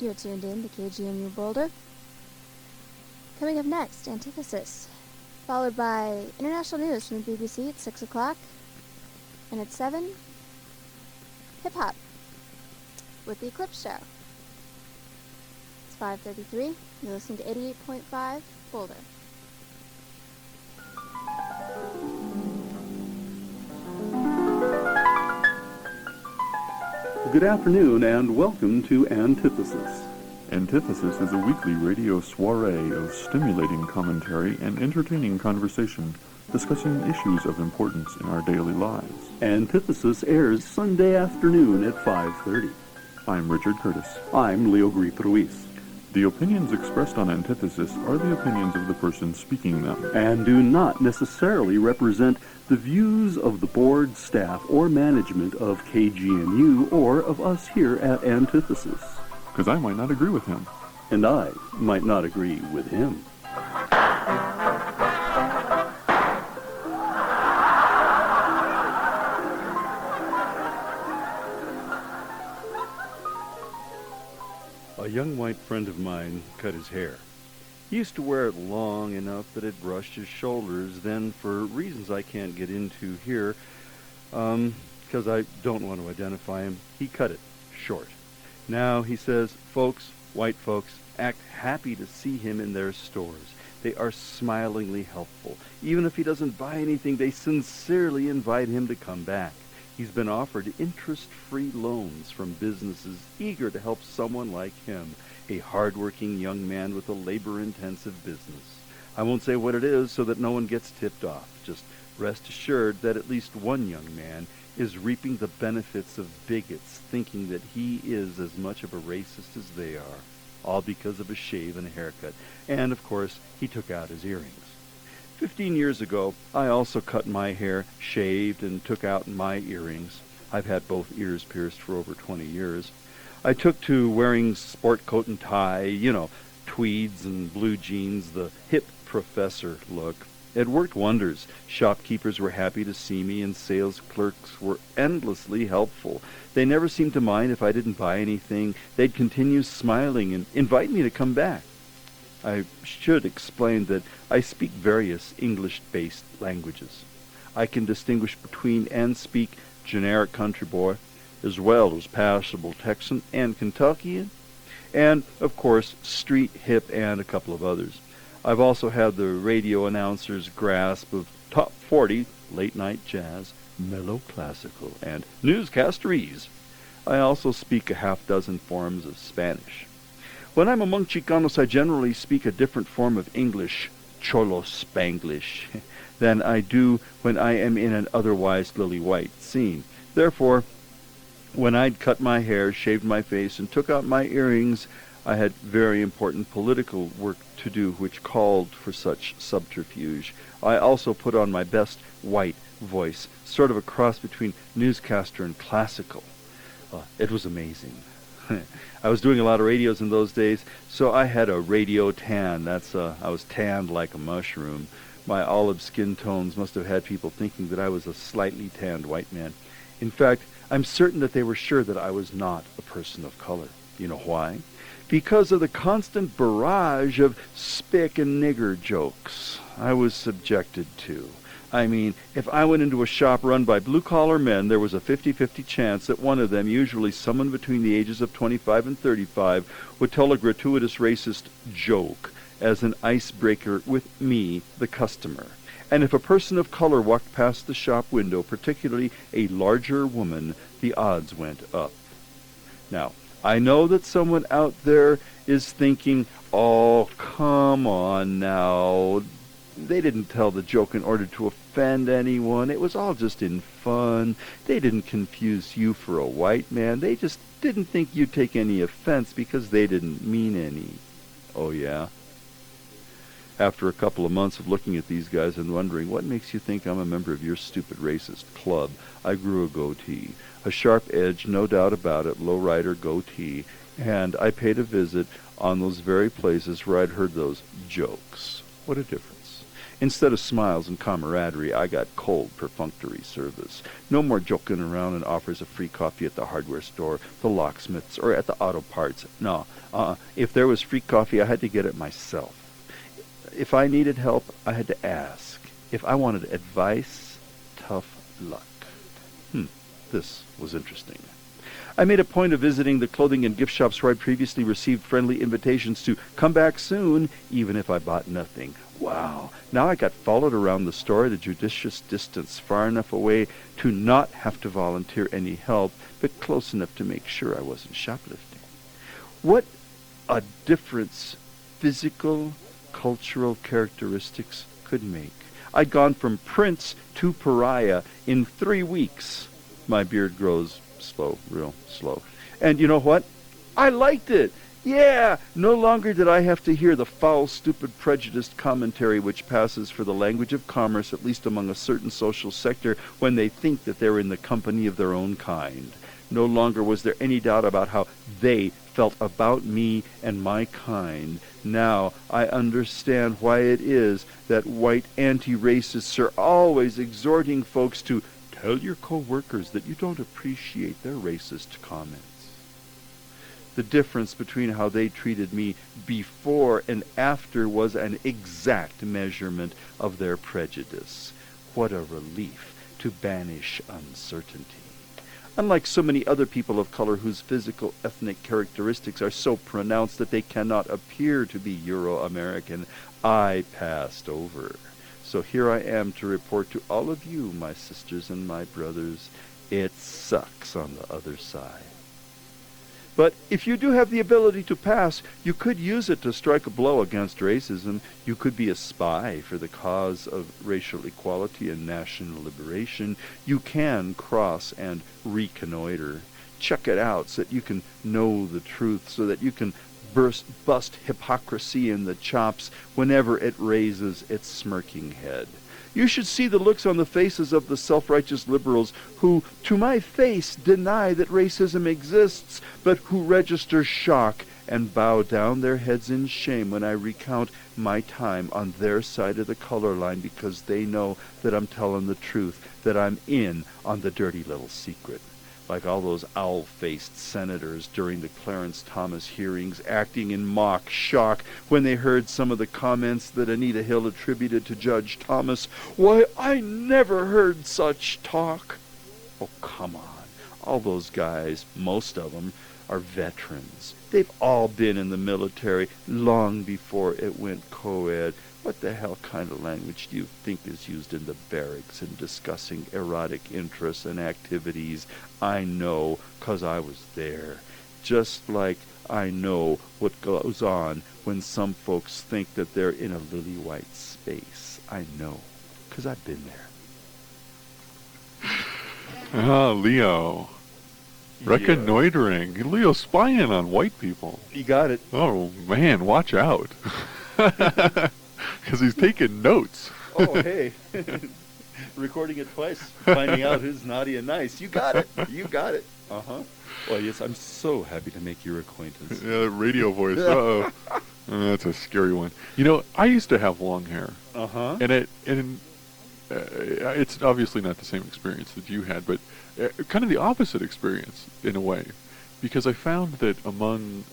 You're tuned in to KGNU Boulder. Coming up next, Antithesis, followed by international news from the BBC at 6 o'clock. And at 7, hip-hop with the Eclipse Show. It's 5:33. You're listening to 88.5 Boulder. Good afternoon and welcome to Antithesis. Antithesis is a weekly radio soiree of stimulating commentary and entertaining conversation discussing issues of importance in our daily lives. Antithesis airs Sunday afternoon at 5:30. I'm Richard Curtis. I'm Leo Griep-Ruiz. The opinions expressed on Antithesis are the opinions of the person speaking them, and do not necessarily represent the views of the board, staff, or management of KGNU or of us here at Antithesis. because I might not agree with him. And I might not agree with him. A young white friend of mine cut his hair. He used to wear it long enough that it brushed his shoulders. Then, for reasons I can't get into here, because I don't want to identify him, he cut it short. Now, he says, folks, white folks, act happy to see him in their stores. They are smilingly helpful. Even if he doesn't buy anything, they sincerely invite him to come back. He's been offered interest-free loans from businesses eager to help someone like him, a hard-working young man with a labor-intensive business. I won't say what it is so that no one gets tipped off. Just rest assured that at least one young man is reaping the benefits of bigots thinking that he is as much of a racist as they are, all because of a shave and a haircut. And, of course, he took out his earrings. 15 years ago, I also cut my hair, shaved, and took out my earrings. I've had both ears pierced for over 20 years. I took to wearing sport coat and tie, tweeds and blue jeans, the hip professor look. It worked wonders. Shopkeepers were happy to see me, and sales clerks were endlessly helpful. They never seemed to mind if I didn't buy anything. They'd continue smiling and invite me to come back. I should explain that I speak various English-based languages. I can distinguish between and speak generic country boy, as well as passable Texan and Kentuckian, and, of course, street, hip, and a couple of others. I've also had the radio announcer's grasp of top 40, late-night jazz, mellow classical, and newscasterese. I also speak a half-dozen forms of Spanish. When I'm among Chicanos, I generally speak a different form of English, Cholo Spanglish, than I do when I am in an otherwise lily-white scene. Therefore, when I'd cut my hair, shaved my face, and took out my earrings, I had very important political work to do which called for such subterfuge. I also put on my best white voice, sort of a cross between newscaster and classical. It was amazing. I was doing a lot of radios in those days, so I had a radio tan. I was tanned like a mushroom. My olive skin tones must have had people thinking that I was a slightly tanned white man. In fact, I'm certain that they were sure that I was not a person of color. You know why? Because of the constant barrage of spick and nigger jokes I was subjected to. I mean, if I went into a shop run by blue-collar men, there was a 50-50 chance that one of them, usually someone between the ages of 25 and 35, would tell a gratuitous racist joke as an icebreaker with me, the customer. And if a person of color walked past the shop window, particularly a larger woman, the odds went up. Now, I know that someone out there is thinking, oh, come on now. They didn't tell the joke in order to offend anyone. It was all just in fun. They didn't confuse you for a white man. They just didn't think you'd take any offense because they didn't mean any. Oh, yeah? After a couple of months of looking at these guys and wondering, what makes you think I'm a member of your stupid racist club, I grew a goatee. A sharp edge, no doubt about it, lowrider goatee, and I paid a visit on those very places where I'd heard those jokes. What a difference. Instead of smiles and camaraderie, I got cold, perfunctory service. No more joking around and offers of free coffee at the hardware store, the locksmiths, or at the auto parts. No, If there was free coffee, I had to get it myself. If I needed help, I had to ask. If I wanted advice, tough luck. This was interesting. I made a point of visiting the clothing and gift shops where I'd previously received friendly invitations to come back soon, even if I bought nothing. Wow. Now I got followed around the store at a judicious distance, far enough away to not have to volunteer any help, but close enough to make sure I wasn't shoplifting. What a difference physical, cultural characteristics could make. I'd gone from prince to pariah in 3 weeks. My beard grows slow, real slow. And you know what? I liked it. Yeah, no longer did I have to hear the foul, stupid, prejudiced commentary which passes for the language of commerce, at least among a certain social sector, when they think that they're in the company of their own kind. No longer was there any doubt about how they felt about me and my kind. Now I understand why it is that white anti-racists are always exhorting folks to tell your co-workers that you don't appreciate their racist comments. The difference between how they treated me before and after was an exact measurement of their prejudice. What a relief to banish uncertainty. Unlike so many other people of color whose physical ethnic characteristics are so pronounced that they cannot appear to be Euro-American, I passed over. So here I am to report to all of you, my sisters and my brothers, it sucks on the other side. But if you do have the ability to pass, you could use it to strike a blow against racism. You could be a spy for the cause of racial equality and national liberation. You can cross and reconnoiter. Check it out so that you can know the truth, so that you can bust hypocrisy in the chops whenever it raises its smirking head. You should see the looks on the faces of the self-righteous liberals who, to my face, deny that racism exists, but who register shock and bow down their heads in shame when I recount my time on their side of the color line because they know that I'm telling the truth, that I'm in on the dirty little secret. Like all those owl-faced senators during the Clarence Thomas hearings, acting in mock shock when they heard some of the comments that Anita Hill attributed to Judge Thomas. Why, I never heard such talk. Oh, come on. All those guys, most of them, are veterans. They've all been in the military long before it went co-ed. What the hell kind of language do you think is used in the barracks in discussing erotic interests and activities? I know, 'cause I was there. Just like I know what goes on when some folks think that they're in a lily-white space. I know, 'cause I've been there. Ah, Leo. Reconnoitering. Leo spying on white people. You got it. Oh, man, watch out. Because he's taking notes. Oh, hey. Recording it twice, finding out who's naughty and nice. You got it. You got it. Uh-huh. Well, yes, I'm so happy to make your acquaintance. Yeah, radio voice. Uh-oh. That's a scary one. You know, I used to have long hair. Uh-huh. And it's obviously not the same experience that you had, but kind of the opposite experience in a way. Because I found that among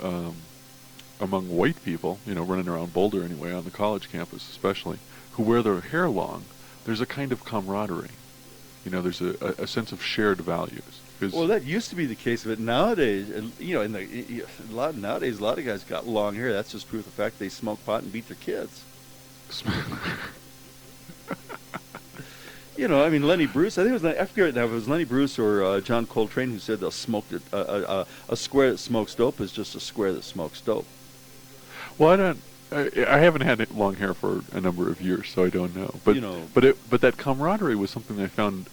white people, you know, running around Boulder anyway, on the college campus especially, who wear their hair long, there's a kind of camaraderie. You know, there's a sense of shared values. Well, that used to be the case, but nowadays, you know, nowadays a lot of guys got long hair. That's just proof of the fact they smoke pot and beat their kids. You know, I mean, Lenny Bruce. I think I forget now if it was Lenny Bruce or John Coltrane who said they'll smoke a square that smokes dope is just a square that smokes dope. Well, I haven't had long hair for a number of years, so I don't know. But you know, but that camaraderie was something I found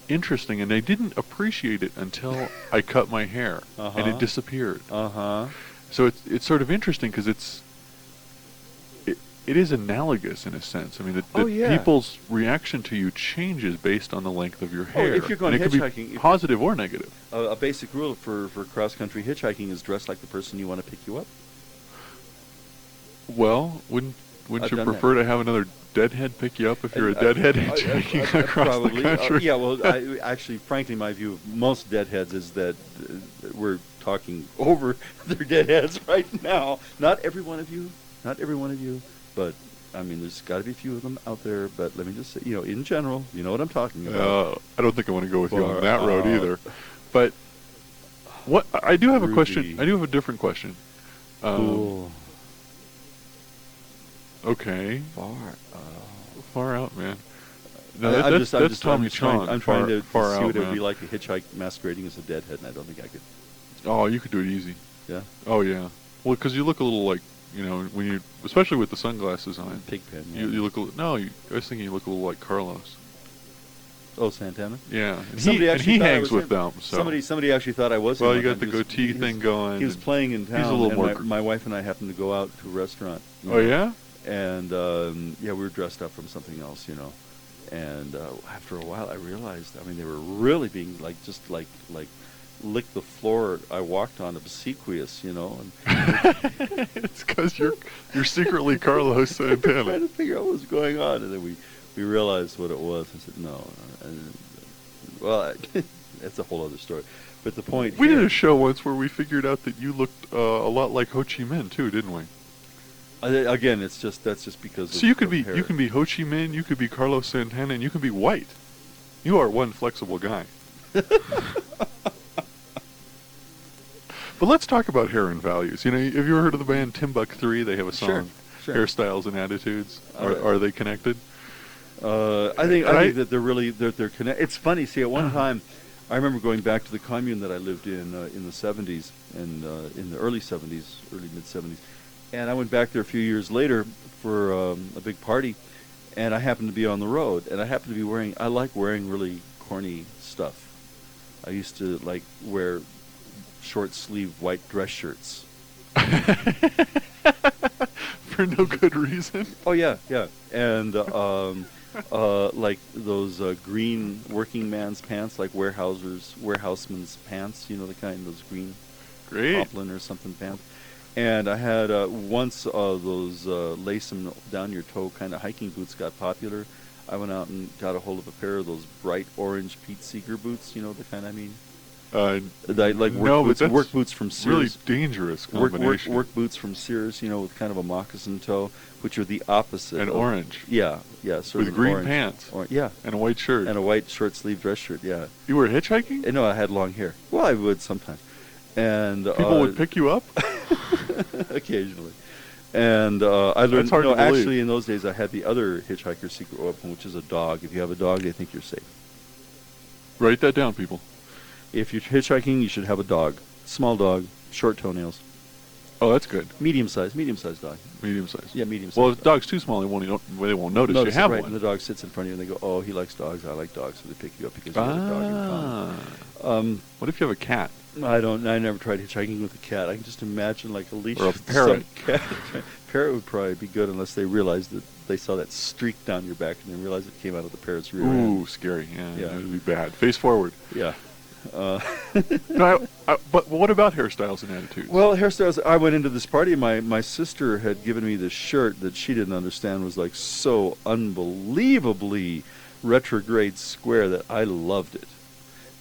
interesting, and I didn't appreciate it until I cut my hair, and it disappeared. So it's sort of interesting because it is analogous in a sense. I mean, people's reaction to you changes based on the length of your hair. If you're going and it hitchhiking, could be positive or negative. A basic rule for cross-country hitchhiking is dress like the person you want to pick you up. Well, wouldn't Wouldn't I've you done prefer to have another deadhead pick you up if you're a deadhead hitchhiking across probably, the country? yeah, well, actually, frankly, my view of most deadheads is that we're talking over their deadheads right now. Not every one of you, but I mean, there's got to be a few of them out there. But let me just say, in general, you know what I'm talking about. I don't think I want to go with you on Far that road out. either. But what I do have a question. Groovy. I do have a different question. Cool. Okay. Far out, man. No, I'm that's just Tommy trying, Chong. I'm trying to far see out, what it would man. be like to hitchhike masquerading as a deadhead, and I don't think I could. Oh, you could do it easy. Yeah. Oh yeah. Well, because you look a little like, when you, especially with the sunglasses on. Pigpen. Yeah. You look a little. No, I was thinking you look a little like Carlos. Oh, Santana. Yeah, and Somebody he actually thought I hangs was with him. them. So Somebody actually thought I was. well, him you one got the time. goatee thing going. He was playing in town. He's a little and more. my wife and I happened to go out to a restaurant. Oh yeah. And yeah, we were dressed up from something else, And after a while, I realized. I mean, they were really being just like lick the floor I walked on obsequious, And It's because you're secretly Carlos Santana. trying to figure out what was going on, and then we realized what it was. I said no. Well, that's a whole other story. But the point We here, did a show once where we figured out that you looked a lot like Ho Chi Minh too, didn't we? Again, that's just because. So you could be hair. Ho Chi Minh, you could be Carlos Santana, and you can be white. You are one flexible guy. But let's talk about hair and values. Have you ever heard of the band Timbuk3? They have a song, Sure. Hairstyles and Attitudes. Are they connected? I think that they're connected. It's funny. See, at one time, I remember going back to the commune that I lived in the 70s and in the early 70s, early mid 70s, and I went back there a few years later for a big party, and I happened to be on the road, and I happened to be I like wearing really corny stuff. I used to wear short sleeve white dress shirts. For no good reason. Oh yeah, and like those green working man's pants, like warehouseman's pants. The kind, those green poplin or something pants. And I had once those lace them down your toe kind of hiking boots got popular. I went out and got a hold of a pair of those bright orange Pete Seeger boots. The kind I mean. Work boots from Sears. Really dangerous combination. Work boots from Sears, with kind of a moccasin toe, which are the opposite. And orange. Yeah, sort with of green orange. pants. Yeah. And a white shirt. And a white short sleeve dress shirt. Yeah. You were hitchhiking? No, I had long hair. Well, I would sometimes. And people would pick you up. Occasionally. And I learned. That's hard to believe. Actually, in those days, I had the other hitchhiker secret weapon, which is a dog. If you have a dog, they think you're safe. Write that down, people. If you're hitchhiking, you should have a dog. Small dog, short toenails. Oh, that's good. Medium-sized dog. Medium-sized. Yeah, medium-sized. Well, if the dog's too small, they won't notice you have right, one. And the dog sits in front of you, and they go, "Oh, he likes dogs. I like dogs," so they pick you up because you have a dog in common. What if you have a cat? I never tried hitchhiking with a cat. I can just imagine like a leash or a with parrot. Some cat. Parrot would probably be good unless they realized that they saw that streak down your back and then realized it came out of the parrot's rear end. Ooh, scary. Yeah, Yeah. it would be bad. Face forward. Yeah. No, but what about hairstyles and attitudes? Well, hairstyles. I went into this party. My sister had given me this shirt that she didn't understand was like so unbelievably retrograde square that I loved it.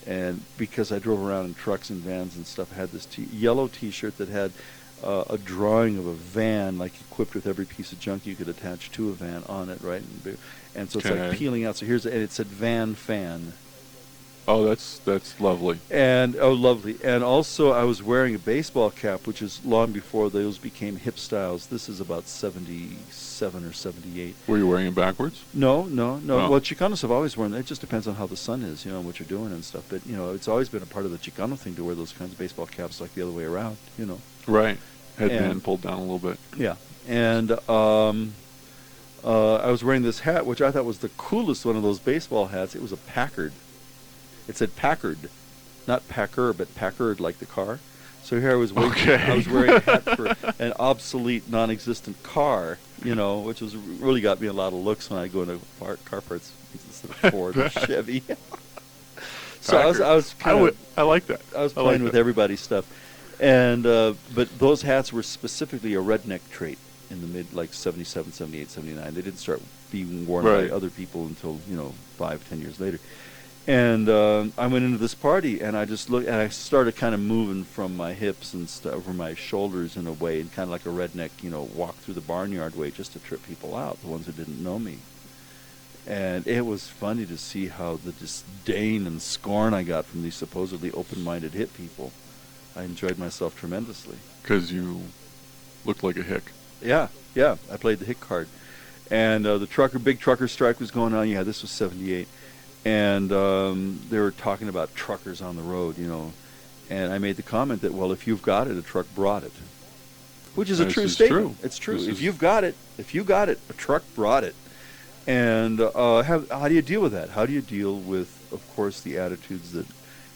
And because I drove around in trucks and vans and stuff, I had this yellow T-shirt that had a drawing of a van, like equipped with every piece of junk you could attach to a van on it, right? And so it's like peeling out. So and it said "Van Fan." Oh, that's lovely. And lovely. And also, I was wearing a baseball cap, which is long before those became hip styles. This is about 77 or 78. Were you wearing it backwards? No. Oh. Well, Chicanos have always worn that. It just depends on how the sun is, and what you're doing and stuff. But it's always been a part of the Chicano thing to wear those kinds of baseball caps, like the other way around. Right. Headband pulled down a little bit. Yeah. And I was wearing this hat, which I thought was the coolest one of those baseball hats. It was a Packard. It said Packard, not Packer, but Packard, like the car. So here I was wearing a hat for an obsolete, non-existent car, which really got me a lot of looks when I go into car parts instead of Ford or Chevy. So I like that. I was playing with everybody's stuff, and but those hats were specifically a redneck trait, in the mid, like 77, 78, 79. They didn't start being worn Right. by other people until, 5, 10 years later. And I went into this party, and I just looked, and I started kind of moving from my hips and over my shoulders in a way, and kind of like a redneck, walk through the barnyard way, just to trip people out, the ones who didn't know me. And it was funny to see how the disdain and scorn I got from these supposedly open-minded hip people. I enjoyed myself tremendously. Because you looked like a hick. Yeah, I played the hick card. And the big trucker strike was going on. Yeah, this was 78. And they were talking about truckers on the road, And I made the comment that, well, if you've got it, a truck brought it. Which is a true statement. It's true. If you've got it, a truck brought it. And how do you deal with that? How do you deal with, of course, the attitudes that,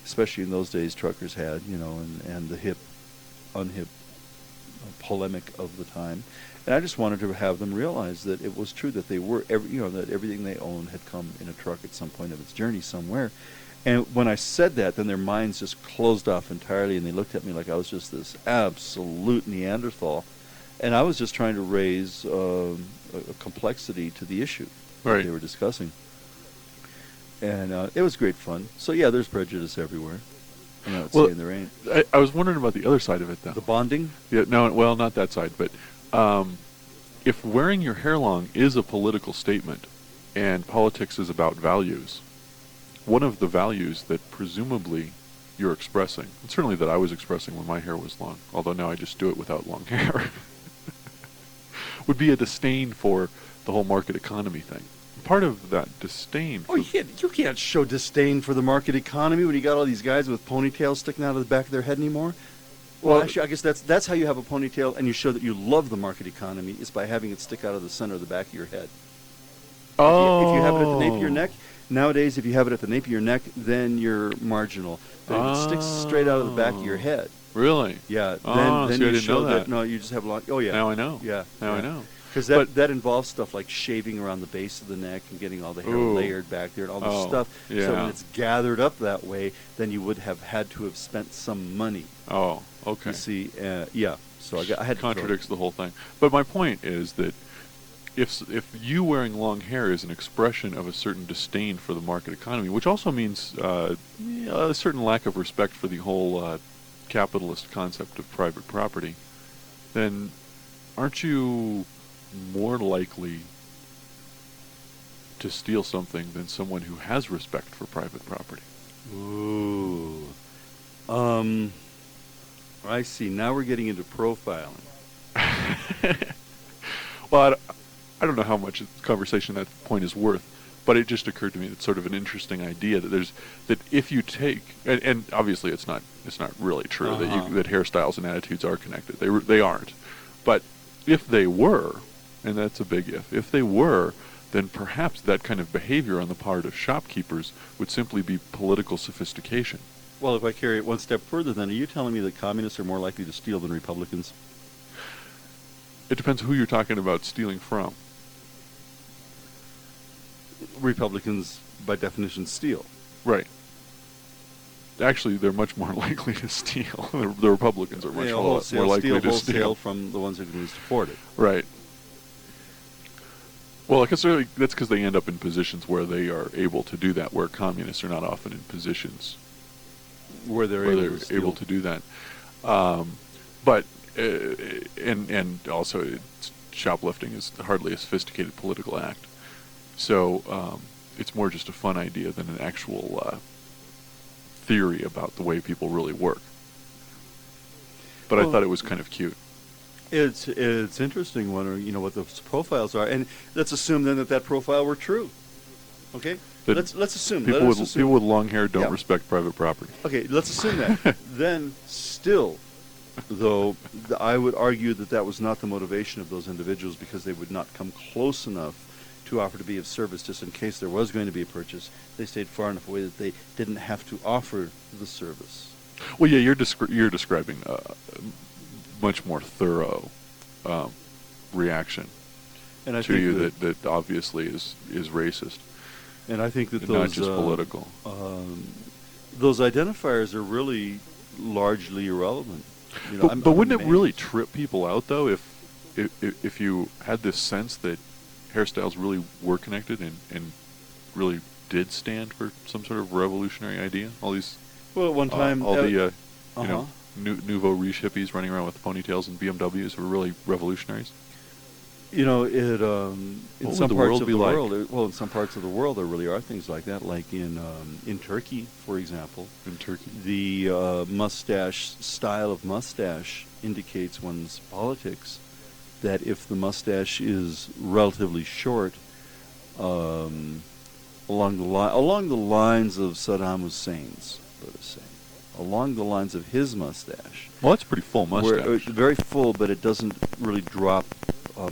especially in those days, truckers had, and the hip, unhip polemic of the time. And I just wanted to have them realize that it was true that they were, that everything they owned had come in a truck at some point of its journey somewhere. And when I said that, then their minds just closed off entirely, and they looked at me like I was just this absolute Neanderthal. And I was just trying to raise a complexity to the issue that they were discussing. And it was great fun. So, yeah, there's prejudice everywhere. I'm not saying there ain't. I was wondering about the other side of it, though. The bonding? Yeah, no, well, not that side, but if wearing your hair long is a political statement and politics is about values, one of the values that presumably you're expressing, and certainly that I was expressing when my hair was long, although now I just do it without long hair, would be a disdain for the whole market economy thing. Part of that disdain... Oh, you can't show disdain for the market economy when you got all these guys with ponytails sticking out of the back of their head anymore. Well, actually, I guess that's how you have a ponytail, and you show that you love the market economy, is by having it stick out of the center of the back of your head. Oh. If you have it at the nape of your neck, nowadays, if you have it at the nape of your neck, then you're marginal. But if it sticks straight out of the back of your head. Really? Yeah. Then you didn't show know that. No, you just have long. Oh, yeah. Now I know. Yeah. Now I know. Because that involves stuff like shaving around the base of the neck and getting all the hair layered back there and all this stuff. Yeah. So when it's gathered up that way, then you would have had to have spent some money. Oh, okay. You see, yeah. So I had contradicts the whole thing. But my point is that if you wearing long hair is an expression of a certain disdain for the market economy, which also means a certain lack of respect for the whole capitalist concept of private property, then aren't you more likely to steal something than someone who has respect for private property? Ooh. I see. Now we're getting into profiling. Well, I don't know how much conversation that point is worth, but it just occurred to me it's sort of an interesting idea that if you take, and obviously it's not really true that hairstyles and attitudes are connected. They aren't. But if they were, and that's a big if they were, then perhaps that kind of behavior on the part of shopkeepers would simply be political sophistication. Well, if I carry it one step further, then are you telling me that communists are more likely to steal than Republicans? It depends who you're talking about stealing from. Republicans, by definition, steal. Right. Actually, they're much more likely to steal. The Republicans are much more likely to steal from the ones who can least afford it. Right. Well, that's because they end up in positions where they are able to do that, where communists are not often in positions where they're able to do that. But and also shoplifting is hardly a sophisticated political act. So it's more just a fun idea than an actual theory about the way people really work. But I thought it was kind of cute. It's interesting wondering, what those profiles are, and let's assume then that profile were true. Okay, let's assume people with long hair don't respect private property. Okay, let's assume that. Then still, though, I would argue that was not the motivation of those individuals, because they would not come close enough to offer to be of service, just in case there was going to be a purchase. They stayed far enough away that they didn't have to offer the service. Well, yeah, you're describing much more thorough reaction and I to think you that obviously is racist. And I think that those not just political. Those identifiers are really largely irrelevant. But wouldn't it really trip people out though if if you had this sense that hairstyles really were connected and really did stand for some sort of revolutionary idea, all these Well, at one time, all the you uh-huh. know nouveau riche hippies running around with ponytails and BMWs were really revolutionaries. You know, in What some would the parts world of be the like? world, well, in some parts of the world, there really are things like that. Like in Turkey, for example, In Turkey. the mustache style of mustache indicates one's politics. That if the mustache is relatively short, along the lines of Saddam Hussein's, let us say, along the lines of his mustache. Well, that's a pretty full mustache. Where, very full, but it doesn't really drop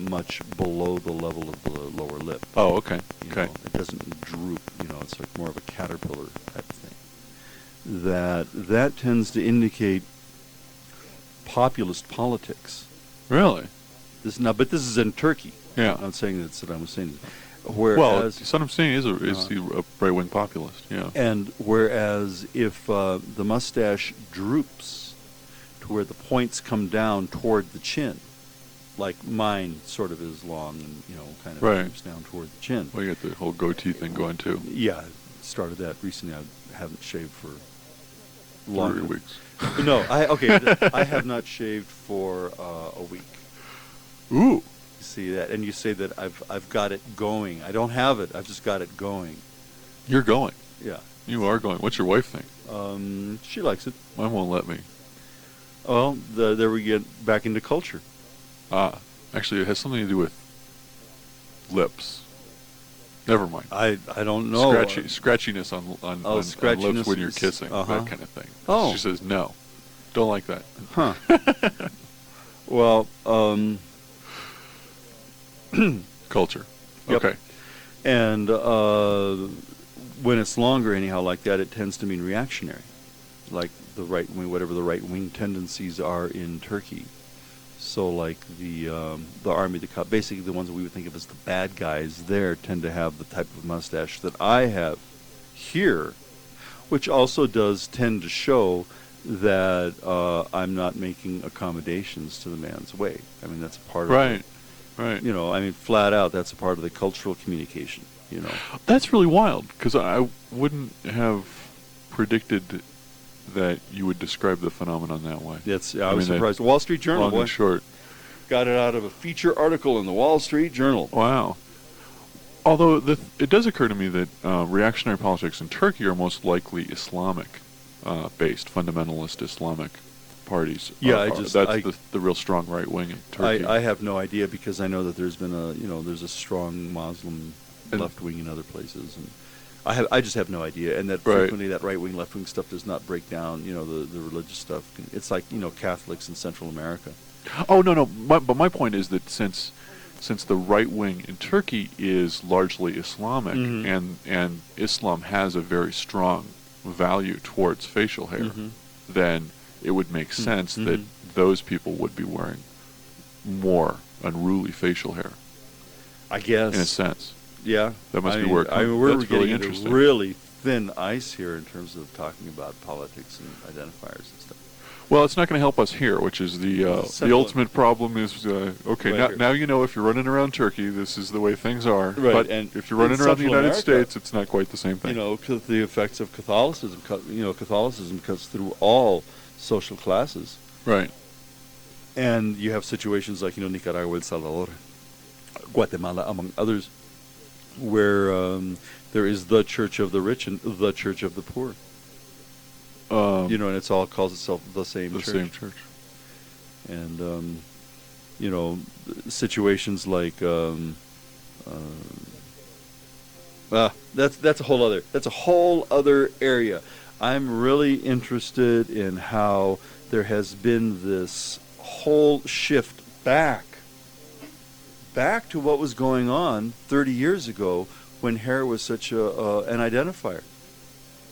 much below the level of the lower lip. Oh, okay. You Okay. know, it doesn't droop. You know, it's like more of a caterpillar type thing. That tends to indicate populist politics. Really? But this is in Turkey. Yeah. I'm not saying that Saddam Hussein. Well, Whereas, Saddam Hussein is a right-wing populist. Yeah. and whereas if the mustache droops to where the points come down toward the chin, like mine sort of is long and, you know, kind of Right. droops down toward the chin. Well, you got the whole goatee thing going too. Yeah, I started that recently. I haven't shaved for 3 long weeks. No, I have not shaved for a week. Ooh. You see that, and you say that I've got it going. I don't have it. I've just got it going. You're going. Yeah. You are going. What's your wife think? She likes it. Mine won't let me. Well, there we get back into culture. Actually, it has something to do with lips. Never mind. I don't know. Scratchiness on scratchiness lips when you're is- kissing, uh-huh. that kind of thing. Oh. She says no. Don't like that. Huh. Well, Culture. Yep. Okay. and when it's longer, anyhow, like that, it tends to mean reactionary, like the right wing, whatever the right wing tendencies are in Turkey. So, like the army, basically the ones that we would think of as the bad guys there tend to have the type of mustache that I have here, which also does tend to show that I'm not making accommodations to the man's way. I mean, that's a part of Right. it. Right. You know, I mean, flat out, that's a part of the cultural communication, you know. That's really wild, because I wouldn't have predicted that you would describe the phenomenon that way. I was mean, surprised. The Wall Street Journal, Long boy, and short. got it out of a feature article in the Wall Street Journal. Wow. Although it does occur to me that reactionary politics in Turkey are most likely Islamic-based, fundamentalist Islamic parties. Yeah, that's the real strong right wing in Turkey. I have no idea, because I know that there's been there's a strong Muslim left wing in other places, and I just have no idea, and that frequently that right wing left wing stuff does not break down, the religious stuff. It's like Catholics in Central America. Oh no, but my point is that since the right wing in Turkey is largely Islamic, Mhm. and Islam has a very strong value towards facial hair, Mhm. then it would make sense that Mhm. those people would be wearing more unruly facial hair, I guess. in a sense. Yeah, That must I be mean, where it comes- we're that's really getting into interesting. really thin ice here in terms of talking about politics and identifiers and stuff. Well, it's not going to help us here, which is the Simple. ultimate problem is, okay, Right now here. you know if you're running around Turkey, this is the way things are. Right, But and if you're running in around the Central United America, States, it's not quite the same thing. 'Cause the effects of Catholicism, Catholicism cuts through all social classes. Right. And you have situations like, Nicaragua, El Salvador, Guatemala, among others, where there is the church of the rich and the church of the poor. And it's all calls itself the same the church. same church. And, situations like, that's a whole other area. I'm really interested in how there has been this whole shift back to what was going on 30 years ago when hair was such an identifier.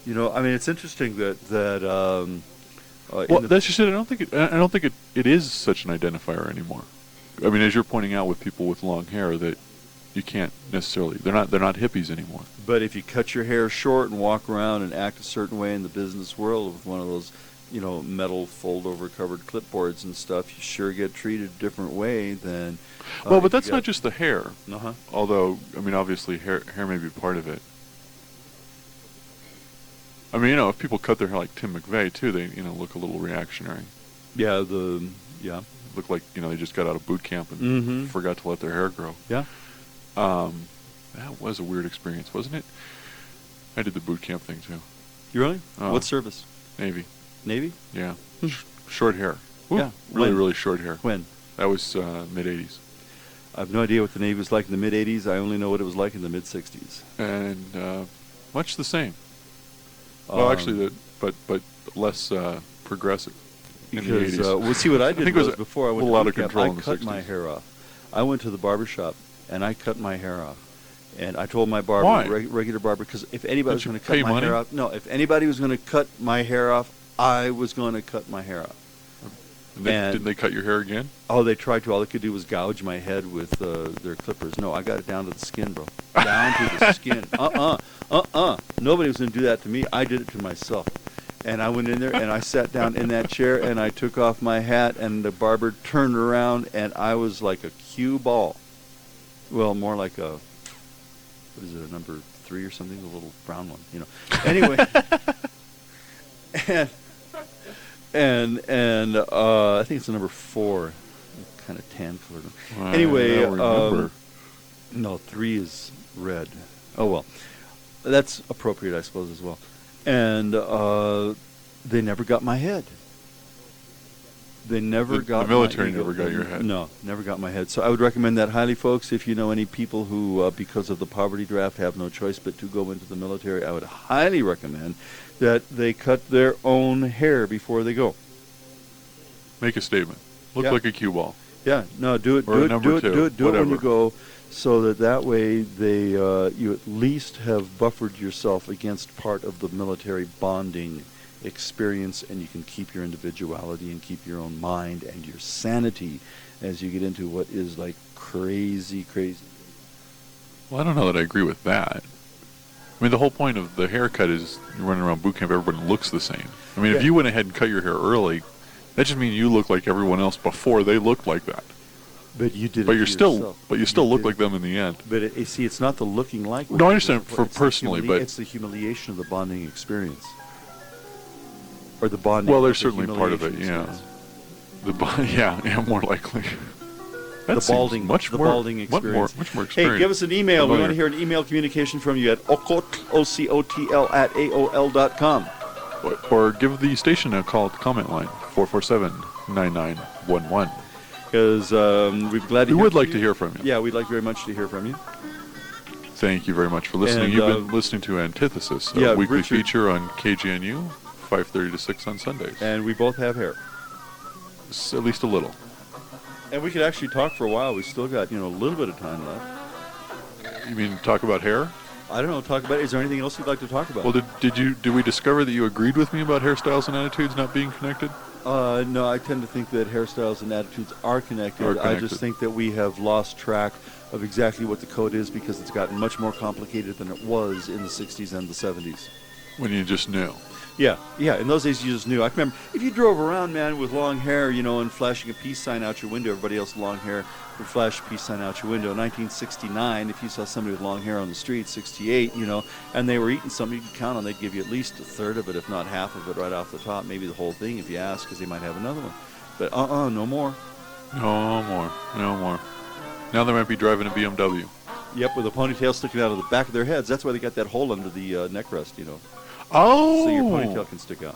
It's interesting that Well, that's just it. I don't think it is such an identifier anymore. I mean, as you're pointing out with people with long hair, that you can't necessarily they're not hippies anymore. But if you cut your hair short and walk around and act a certain way in the business world with one of those metal fold-over covered clipboards and stuff, you sure get treated a different way than... Well, but that's not just the hair. Uh-huh. Although, I mean, obviously hair may be part of it. I mean, if people cut their hair like Tim McVeigh, too, they, look a little reactionary. Yeah, Look like, they just got out of boot camp and Mm-hmm. forgot to let their hair grow. Yeah. That was a weird experience, wasn't it? I did the boot camp thing, too. You really? Oh. What service? Navy. Navy? Yeah. Short hair. Ooh, Yeah. Really, When? really short hair. When? That was mid-'80s. I have no idea what the Navy was like in the mid-'80s. I only know what it was like in the mid-'60s. And much the same. Well, actually, but less progressive in the Because 80s. well, see what I did think it was was before I went a little to out of boot camp, control in I the cut 60s. my hair off. I went to the barber shop and I cut my hair off. And I told my barber, Why? regular barber, because if anybody was Did you going to cut pay my money? hair off, no, if anybody was going to cut my hair off, I was going to cut my hair off. And didn't they cut your hair again? Oh, they tried to. All they could do was gouge my head with their clippers. No, I got it down to the skin, bro. Down to the skin. Nobody was going to do that to me. I did it to myself. And I went in there and I sat down in that chair and I took off my hat and the barber turned around and I was like a cue ball. Well, more like a, what is it, a number 3 or something? A little brown one, Anyway. And I think it's a number 4, kind of tan colored. Anyway, I don't remember. no, 3 is red. Oh well, that's appropriate, I suppose, as well. And they never got my head. They never got the military my never got your head. No, never got my head. So I would recommend that highly, folks. If you know any people who, because of the poverty draft, have no choice but to go into the military, I would highly recommend that they cut their own hair before they go. Make a statement. Look Yeah. like a cue ball. Yeah, no, do it, Or a number 2, do it when you whatever. go, so that way they, you at least have buffered yourself against part of the military bonding experience, and you can keep your individuality and keep your own mind and your sanity as you get into what is like crazy. Well, I don't know that I agree with that. I mean, the whole point of the haircut is you're running around boot camp, everybody looks the same. I mean, Yeah. if you went ahead and cut your hair early, that just means you look like everyone else before they looked like that. But you did But it you're to still, yourself. but you still You look did like them in the end. But see, it's not the looking like. No, I what understand it's for the personally, but- it's the humiliation of the bonding experience, or the bonding. Well, of there's the certainly part of it, humiliation yeah. experience. Yeah, more likely. That The seems balding, much the more, balding experience. Much more Hey, experience. give us an email. We Familiar. want to hear an email communication from you at ocotl at AOL.com. Or give the station a call at the comment line, 447-9911. Because we'd glad to We hear would from like you. to hear from you. Yeah, we'd like very much to hear from you. Thank you very much for listening. And, You've been listening to Antithesis, a yeah, weekly Richard- feature on KGNU, 5:30 to 6 on Sundays. And we both have hair. At least a little. And we could actually talk for a while. We still got, a little bit of time left. You mean talk about hair? I don't know, talk about it. Is there anything else you'd like to talk about? Well, did we discover that you agreed with me about hairstyles and attitudes not being connected? No, I tend to think that hairstyles and attitudes are connected. Are I just connected. think that we have lost track of exactly what the code is because it's gotten much more complicated than it was in the 60s and the 70s. When you just knew. Yeah. In those days, you just knew. I remember if you drove around, man, with long hair, and flashing a peace sign out your window, everybody else with long hair would flash a peace sign out your window. 1969, if you saw somebody with long hair on the street, 68, and they were eating something, you could count on they'd give you at least a third of it, if not half of it, right off the top, maybe the whole thing if you ask, because they might have another one. But no more. No more. Now they might be driving a BMW. Yep, with a ponytail sticking out of the back of their heads. That's why they got that hole under the neck rest, Oh! so your ponytail can stick out.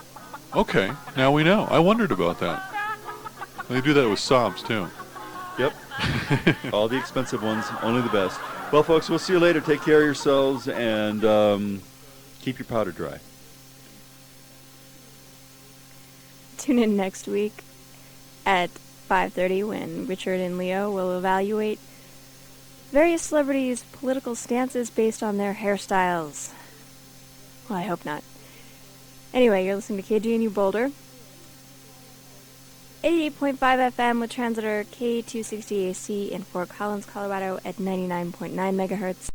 Okay, now we know. I wondered about that. They do that with Saabs, too. Yep. All the expensive ones, only the best. Well, folks, we'll see you later. Take care of yourselves and keep your powder dry. Tune in next week at 5:30 when Richard and Leo will evaluate various celebrities' political stances based on their hairstyles. Well, I hope not. Anyway, you're listening to KGNU Boulder, 88.5 FM with transitor K260AC in Fort Collins, Colorado at 99.9 megahertz.